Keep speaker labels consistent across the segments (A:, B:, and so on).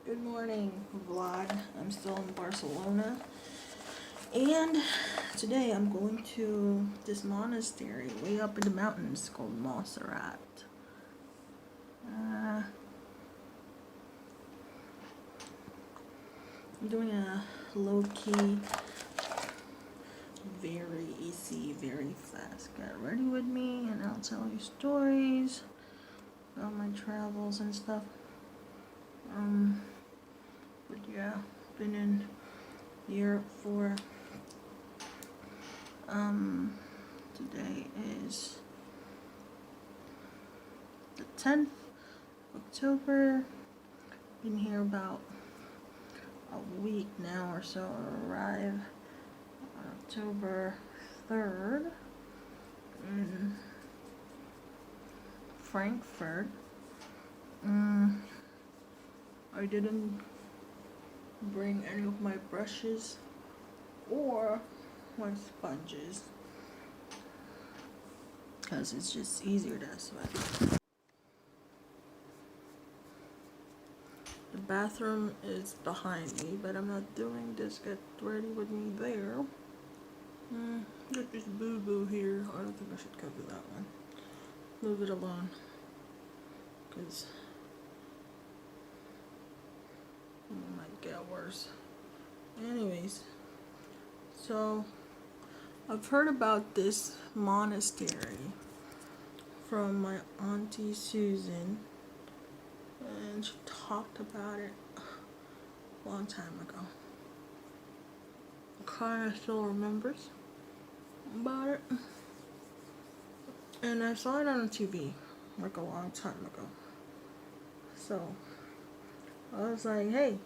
A: Good morning, vlog. I'm still in Barcelona, and today I'm going to this monastery way up in the mountains called Montserrat. I'm doing a low-key, very easy, very fast get ready with me, and I'll tell you stories about my travels and stuff. But yeah, been in Europe for today is the 10th of October. Been here about a week now or so. Arrive on October 3rd in Frankfurt. I didn't bring any of my brushes or my sponges because it's just easier that way. The bathroom is behind me, but I'm not doing this get ready with me there. Got this boo-boo here. I don't think I should cover that one. Move it alone because it might get worse. Anyways, so I've heard about this monastery from my auntie Susan, and she talked about it a long time ago. Kinda still remembers about it, and I saw it on TV like a long time ago. So I was like, hey,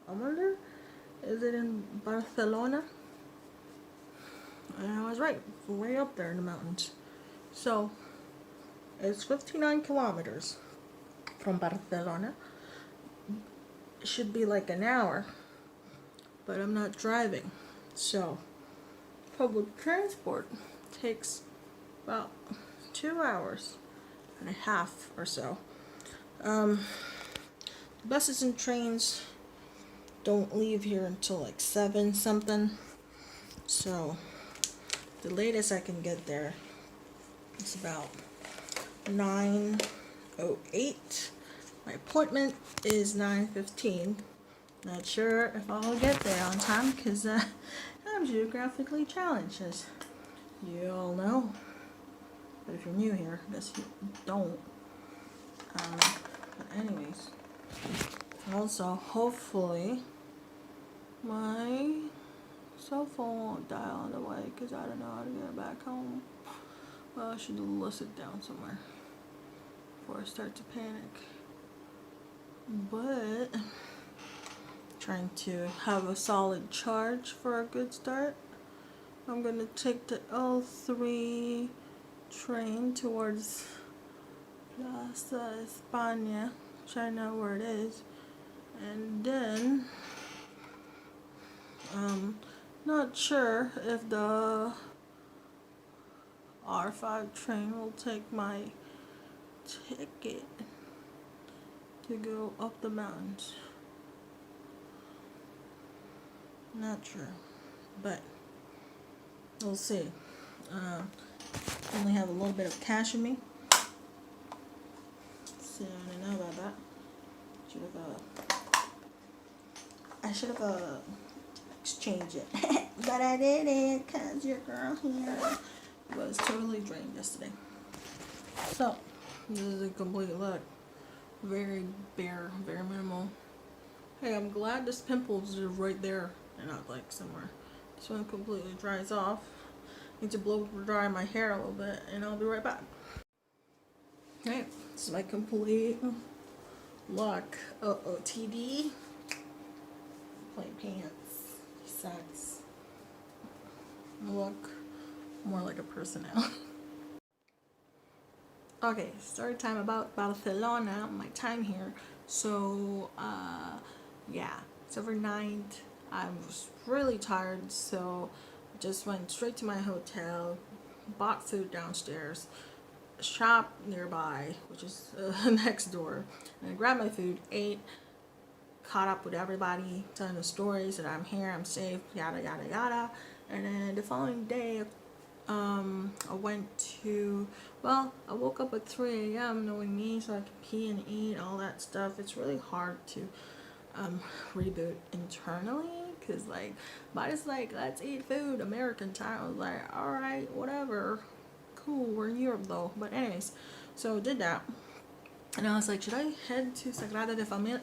A: I wonder, is it in Barcelona? And I was right, way up there in the mountains. So it's 59 kilometers from Barcelona. It should be like an hour, but I'm not driving. So public transport takes about 2 hours and a half or so. Buses and trains don't leave here until like 7 something. So the latest I can get there is about 9:08. My appointment is 9:15. Not sure if I'll get there on time because I'm geographically challenged, as you all know. But if you're new here, I guess you don't. But anyways, also hopefully my cell phone won't die on the way because I don't know how to get back home. Well, I should list it down somewhere before I start to panic. But trying to have a solid charge for a good start. I'm gonna take the L3 train towards Plaza España, which I know where it is, and then not sure if the R5 train will take my ticket to go up the mountains. Not sure, but we'll see. Only have a little bit of cash in me, so I don't know about that. I should have exchanged it, but I didn't because your girl here was totally drained yesterday. So this is a complete look. Very bare, very minimal. Hey, I'm glad this pimple is right there and not like somewhere. This one completely dries off. Need to blow dry my hair a little bit, and I'll be right back. Okay, this is my complete look. OOTD. Plain pants, socks. Look more like a person now. Okay, story time about Barcelona, my time here. So, yeah, it's overnight. I was really tired, so I just went straight to my hotel, bought food downstairs, shop nearby, which is next door, and I grabbed my food, ate, caught up with everybody, telling the stories that I'm here, I'm safe, yada yada yada. And then the following day, I went to, I woke up at 3 a.m. knowing me, so I could pee and eat, all that stuff. It's really hard to reboot internally, because like body's like, let's eat food American time. I was like, all right, whatever, cool, we're in Europe though. But anyways, so did that, and I was like, should I head to Sagrada de Familia?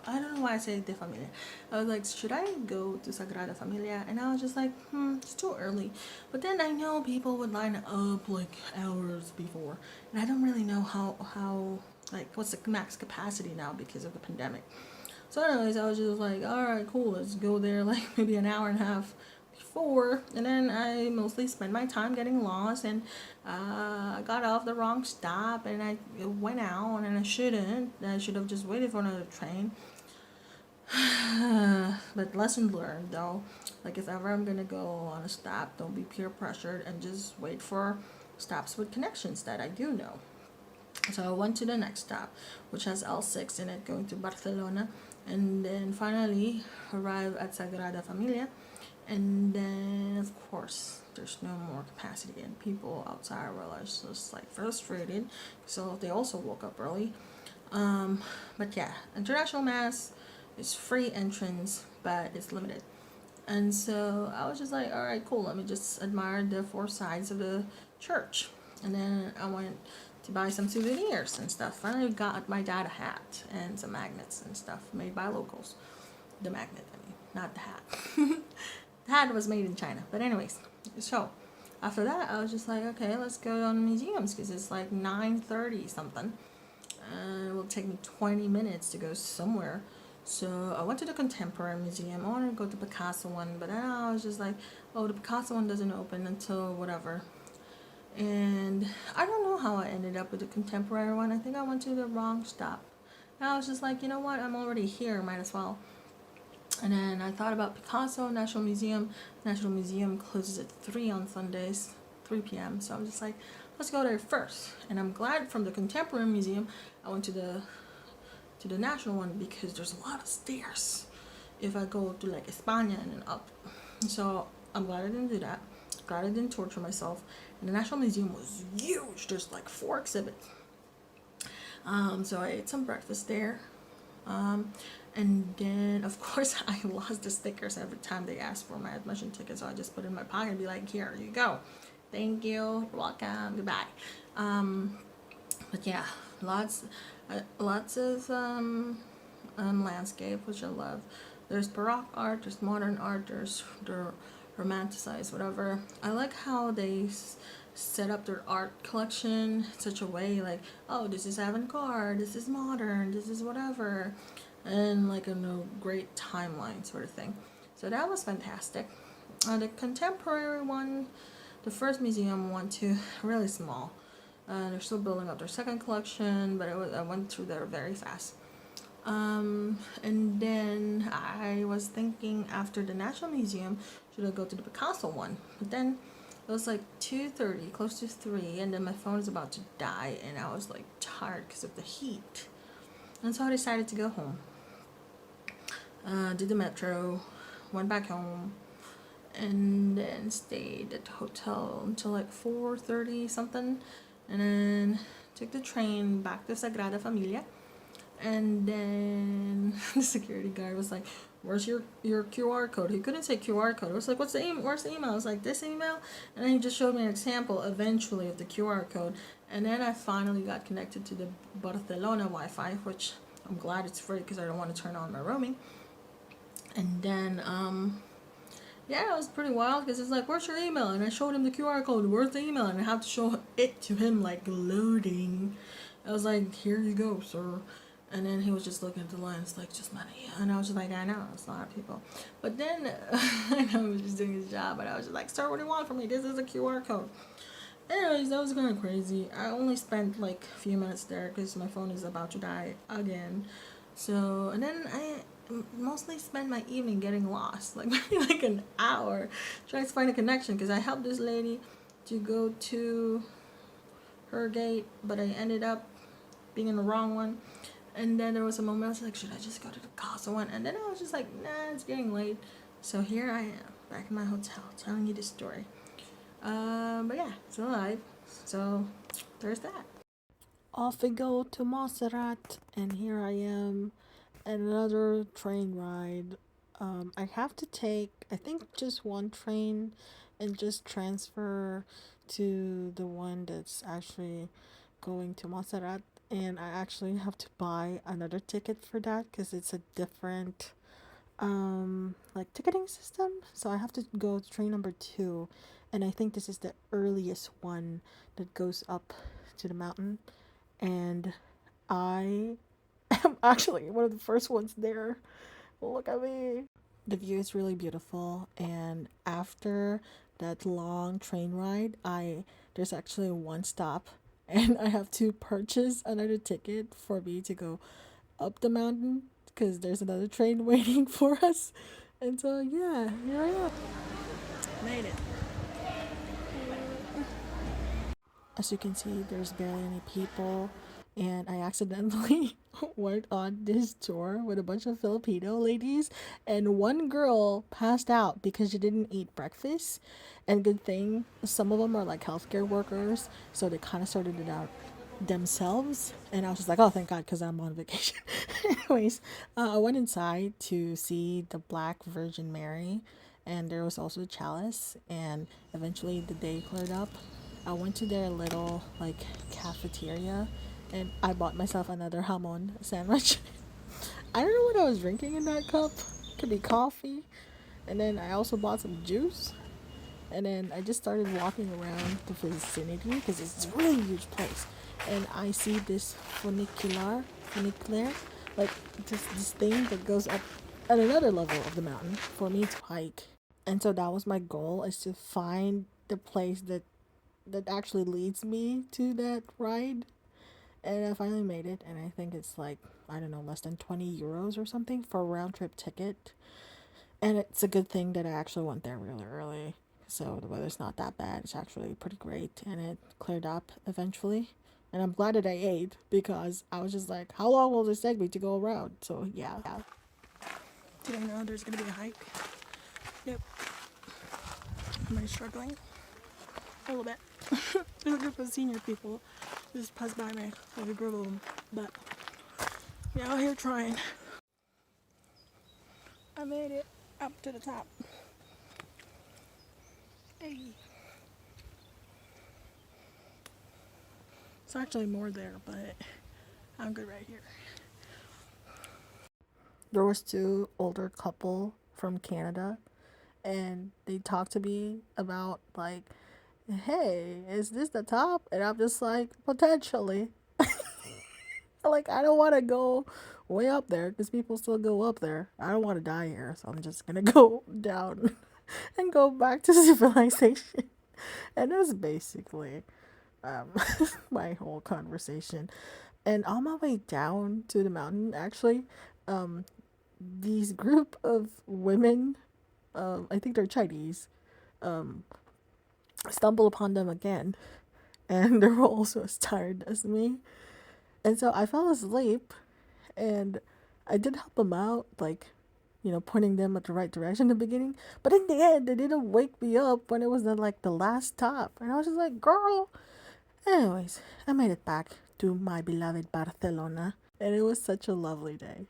A: I don't know why I say de Familia. I was like, should I go to Sagrada Familia? And I was just like, it's too early. But then I know people would line up like hours before, and I don't really know how like what's the max capacity now because of the pandemic. So anyways, I was just like, all right, cool, let's go there like maybe an hour and a half before. And then I mostly spent my time getting lost, and I got off the wrong stop, and I went out, and I should have just waited for another train. But lesson learned though, like if ever I'm gonna go on a stop, don't be peer pressured and just wait for stops with connections that I do know. So I went to the next stop, which has L6 in it, going to Barcelona, and then finally arrived at Sagrada Familia. And then of course there's no more capacity, and people outside were just like frustrated, so they also woke up early. But yeah, international mass is free entrance, but it's limited. And so I was just like, all right, cool, let me just admire the four sides of the church. And then I went to buy some souvenirs and stuff. Finally got my dad a hat and some magnets and stuff made by locals. The magnet, I mean, not the hat. The hat was made in China. But anyways, so after that, I was just like, okay, let's go on museums, because it's like 9:30 something. And it will take me 20 minutes to go somewhere. So I went to the Contemporary Museum. I wanted to go to the Picasso one, but then I was just like, oh, the Picasso one doesn't open until whatever. And I don't know how I ended up with the Contemporary one. I think I went to the wrong stop. And I was just like, you know what, I'm already here, might as well. And then I thought about Picasso, National Museum. National Museum closes at 3 on Sundays, 3 p.m. So I'm just like, let's go there first. And I'm glad from the Contemporary Museum I went to the National one, because there's a lot of stairs if I go to like España and then up. So I'm glad I didn't do that. Glad I didn't torture myself. And the National Museum was huge. There's like 4 exhibits. So I ate some breakfast there. And then, of course, I lost the stickers every time they asked for my admission ticket. So I just put it in my pocket and be like, here you go. Thank you. You're welcome. Goodbye. But yeah, lots of landscape, which I love. There's Baroque art, there's modern art, there's the romanticized, whatever. I like how they set up their art collection in such a way, like, oh, this is avant-garde, this is modern, this is whatever, and like in a great timeline sort of thing. So that was fantastic. The Contemporary one, the first museum I went to, really small. They're still building up their second collection, but I went through there very fast. And then I was thinking, after the National Museum, should I go to the Picasso one? But then it was like 2:30, close to 3, and then my phone is about to die, and I was like tired because of the heat. And so I decided to go home. Did the metro, went back home, and then stayed at the hotel until like 4:30 something, and then took the train back to Sagrada Familia. And then the security guard was like, where's your QR code? He couldn't say QR code. I was like, where's the email? I was like, this email? And then he just showed me an example eventually of the QR code. And then I finally got connected to the Barcelona Wi-Fi, which I'm glad it's free because I don't want to turn on my roaming. And then, yeah, it was pretty wild because it's like, where's your email? And I showed him the QR code. Where's the email? And I have to show it to him, like, loading. I was like, here you go, sir. And then he was just looking at the lines like, just money. And I was just like, I know, it's a lot of people. But then, I know he was just doing his job, but I was just like, sir, what do you want from me? This is a QR code. Anyways, that was kind of crazy. I only spent like a few minutes there because my phone is about to die again. So, and then I mostly spent my evening getting lost, like maybe like an hour trying to find a connection, because I helped this lady to go to her gate, but I ended up being in the wrong one. And then there was a moment I was like, should I just go to the Casa one? And then I was just like, nah, it's getting late. So here I am, back in my hotel, telling you this story. But yeah, still alive. So there's that. Off we go to Montserrat, and here I am at another train ride. I have to take, I think, just one train and just transfer to the one that's actually going to Montserrat. And I actually have to buy another ticket for that because it's a different like ticketing system. So I have to go to train number 2, and I think this is the earliest one that goes up to the mountain. And I am actually one of the first ones there. Look at me. The view is really beautiful, and after that long train ride, I there's actually one stop and I have to purchase another ticket for me to go up the mountain because there's another train waiting for us. And so yeah, here I am. Made it. As you can see, there's barely any people, and I accidentally went on this tour with a bunch of Filipino ladies, and one girl passed out because she didn't eat breakfast. And good thing, some of them are like healthcare workers, so they kind of sorted it out themselves. And I was just like, oh, thank God, because I'm on vacation. Anyways, I went inside to see the Black Virgin Mary, and there was also a chalice, and eventually the day cleared up. I went to their little like cafeteria, and I bought myself another hamon sandwich. I don't know what I was drinking in that cup. Could be coffee. And then I also bought some juice. And then I just started walking around the vicinity because it's a really huge place. And I see this funicular, like this thing that goes up at another level of the mountain for me to hike. And so that was my goal, is to find the place that actually leads me to that ride. And I finally made it, and I think it's like, I don't know, less than 20 euros or something for a round trip ticket. And it's a good thing that I actually went there really early. So the weather's not that bad. It's actually pretty great, and it cleared up eventually. And I'm glad that I ate because I was just like, how long will this take me to go around? So yeah. Did I know there's gonna be a hike? Nope. Am I struggling? A little bit. There's a group of senior people just passed by me, like a group of them. But yeah, out here trying. I made it up to the top. Hey. It's actually more there, but I'm good right here. There was two older couple from Canada, and they talked to me about like, hey, is this the top? And I'm just like, potentially. Like, I don't want to go way up there because people still go up there. I don't want to die here, so I'm just gonna go down and go back to civilization. And that's basically um, my whole conversation. And on my way down to the mountain, actually, um, these group of women, I think they're Chinese, um, stumble upon them again, and they're also as tired as me. And so I fell asleep, and I did help them out, like, pointing them at the right direction in the beginning. But in the end, they didn't wake me up when it was like the last stop. And I was just like, girl. Anyways, I made it back to my beloved Barcelona. And it was such a lovely day.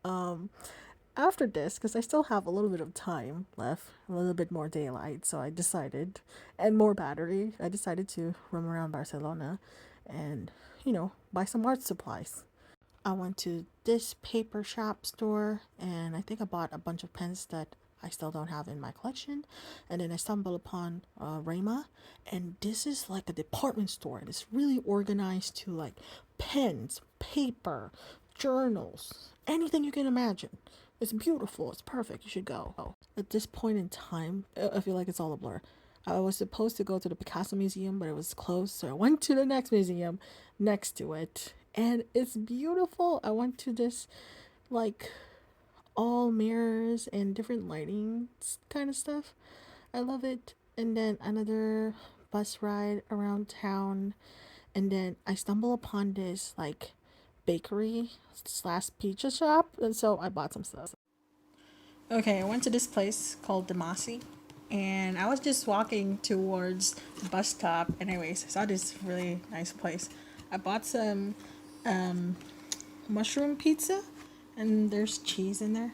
A: Um, After this, because I still have a little bit of time left, a little bit more daylight, so I decided, and more battery, I decided to roam around Barcelona and, buy some art supplies. I went to this paper shop store, and I think I bought a bunch of pens that I still don't have in my collection. And then I stumbled upon Rema, and this is like a department store. And it's really organized to like pens, paper, journals, anything you can imagine. It's beautiful. It's perfect. You should go. At this point in time, I feel like it's all a blur. I was supposed to go to the Picasso Museum, but it was closed, so I went to the next museum next to it, and it's beautiful. I went to this like all mirrors and different lighting kind of stuff. I love it. And then another bus ride around town, and then I stumble upon this like bakery slash pizza shop, and so I bought some stuff. Okay, I went to this place called Demasi, and I was just walking towards the bus stop. Anyways, I saw this really nice place. I bought some mushroom pizza, and there's cheese in there.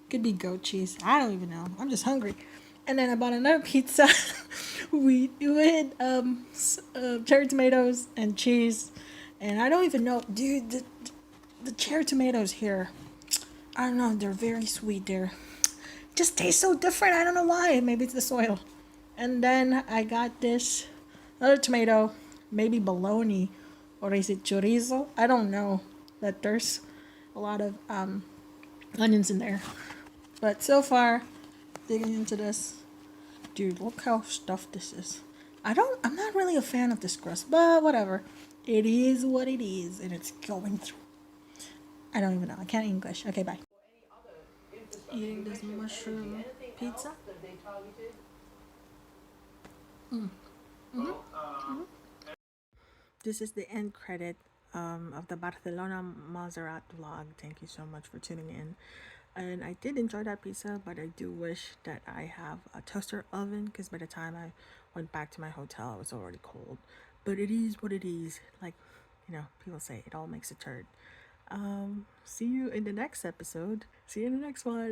A: Could be goat cheese. I don't even know. I'm just hungry. And then I bought another pizza. we had cherry tomatoes and cheese, and I don't even know, dude. The cherry tomatoes here, I don't know. They're very sweet. They're just taste so different. I don't know why. Maybe it's the soil. And then I got this other tomato, maybe bologna, or is it chorizo? I don't know. That there's a lot of onions in there. But so far, digging into this, dude, look how stuffed this is. I'm not really a fan of this crust, but whatever. It is what it is, and it's going through. I don't even know. I can't English. Okay, bye. Eating this mushroom pizza. This is the end credit of the Barcelona Montserrat vlog. Thank you so much for tuning in. And I did enjoy that pizza, but I do wish that I have a toaster oven, because by the time I went back to my hotel, it was already cold. But it is what it is. Like, people say, it all makes a turd. See you in the next episode. See you in the next one.